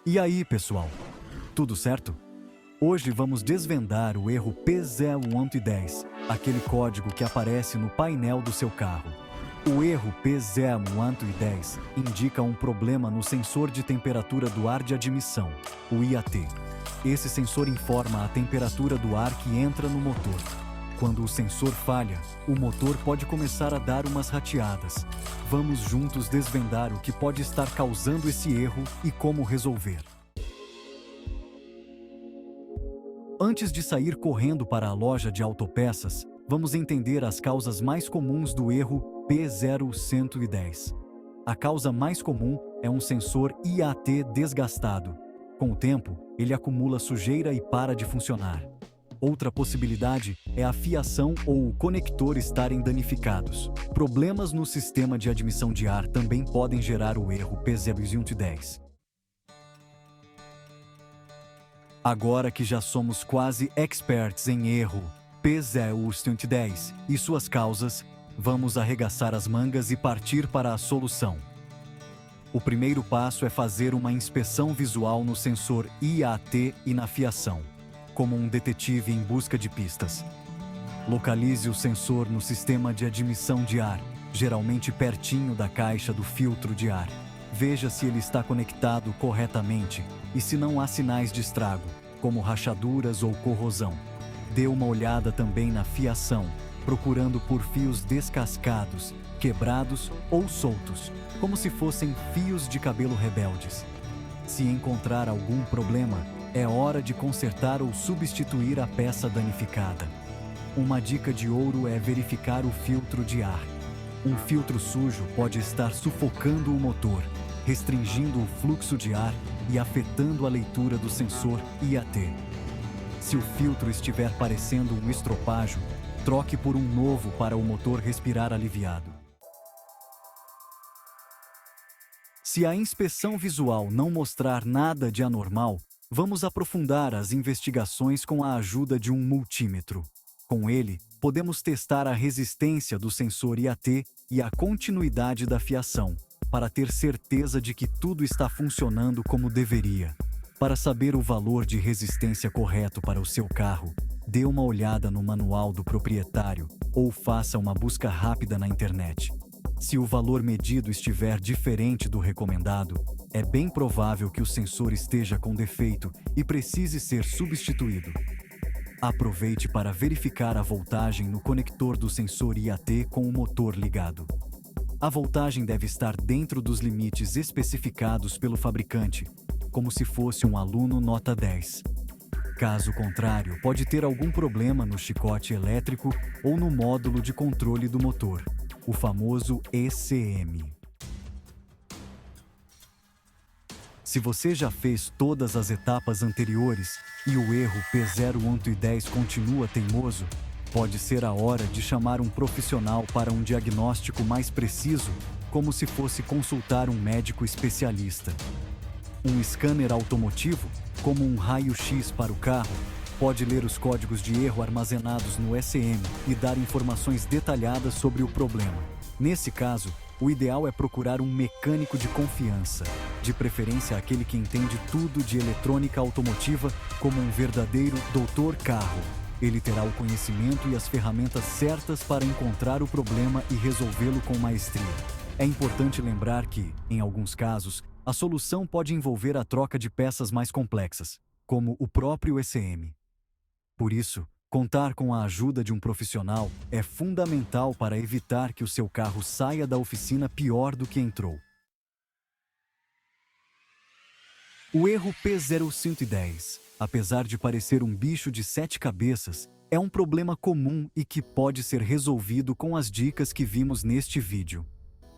E aí, pessoal? Tudo certo? Hoje vamos desvendar o erro P0110, aquele código que aparece no painel do seu carro. O erro P0110 indica um problema no sensor de temperatura do ar de admissão, o IAT. Esse sensor informa a temperatura do ar que entra no motor. Quando o sensor falha, o motor pode começar a dar umas rateadas. Vamos juntos desvendar o que pode estar causando esse erro e como resolver. Antes de sair correndo para a loja de autopeças, vamos entender as causas mais comuns do erro P0110. A causa mais comum é um sensor IAT desgastado. Com o tempo, ele acumula sujeira e para de funcionar. Outra possibilidade é a fiação ou o conector estarem danificados. Problemas no sistema de admissão de ar também podem gerar o erro P0110. Agora que já somos quase experts em erro P0110 e suas causas, vamos arregaçar as mangas e partir para a solução. O primeiro passo é fazer uma inspeção visual no sensor IAT e na fiação, como um detetive em busca de pistas. Localize o sensor no sistema de admissão de ar, geralmente pertinho da caixa do filtro de ar. Veja se ele está conectado corretamente e se não há sinais de estrago, como rachaduras ou corrosão. Dê uma olhada também na fiação, procurando por fios descascados, quebrados ou soltos, como se fossem fios de cabelo rebeldes. Se encontrar algum problema, é hora de consertar ou substituir a peça danificada. Uma dica de ouro é verificar o filtro de ar. Um filtro sujo pode estar sufocando o motor, restringindo o fluxo de ar e afetando a leitura do sensor IAT. Se o filtro estiver parecendo um estropágio, troque por um novo para o motor respirar aliviado. Se a inspeção visual não mostrar nada de anormal, vamos aprofundar as investigações com a ajuda de um multímetro. Com ele, podemos testar a resistência do sensor IAT e a continuidade da fiação, para ter certeza de que tudo está funcionando como deveria. Para saber o valor de resistência correto para o seu carro, dê uma olhada no manual do proprietário ou faça uma busca rápida na internet. Se o valor medido estiver diferente do recomendado, é bem provável que o sensor esteja com defeito e precise ser substituído. Aproveite para verificar a voltagem no conector do sensor IAT com o motor ligado. A voltagem deve estar dentro dos limites especificados pelo fabricante, como se fosse um aluno nota 10. Caso contrário, pode ter algum problema no chicote elétrico ou no módulo de controle do motor, o famoso ECM. Se você já fez todas as etapas anteriores e o erro P0110 continua teimoso, pode ser a hora de chamar um profissional para um diagnóstico mais preciso, como se fosse consultar um médico especialista. Um scanner automotivo, como um raio-x para o carro, pode ler os códigos de erro armazenados no ECM e dar informações detalhadas sobre o problema. Nesse caso, o ideal é procurar um mecânico de confiança, de preferência aquele que entende tudo de eletrônica automotiva como um verdadeiro doutor carro. Ele terá o conhecimento e as ferramentas certas para encontrar o problema e resolvê-lo com maestria. É importante lembrar que, em alguns casos, a solução pode envolver a troca de peças mais complexas, como o próprio ECM. Por isso, contar com a ajuda de um profissional é fundamental para evitar que o seu carro saia da oficina pior do que entrou. O erro P0110, apesar de parecer um bicho de 7 cabeças, é um problema comum e que pode ser resolvido com as dicas que vimos neste vídeo.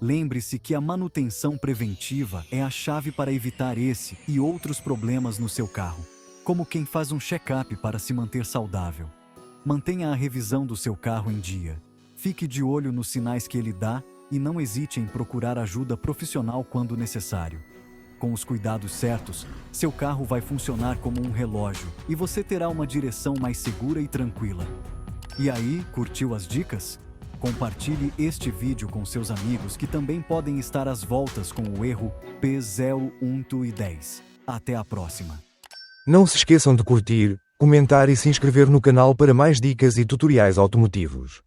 Lembre-se que a manutenção preventiva é a chave para evitar esse e outros problemas no seu carro, como quem faz um check-up para se manter saudável. Mantenha a revisão do seu carro em dia. Fique de olho nos sinais que ele dá e não hesite em procurar ajuda profissional quando necessário. Com os cuidados certos, seu carro vai funcionar como um relógio e você terá uma direção mais segura e tranquila. E aí, curtiu as dicas? Compartilhe este vídeo com seus amigos que também podem estar às voltas com o erro P0110. Até a próxima. Não se esqueçam de curtir, comentar e se inscrever no canal para mais dicas e tutoriais automotivos.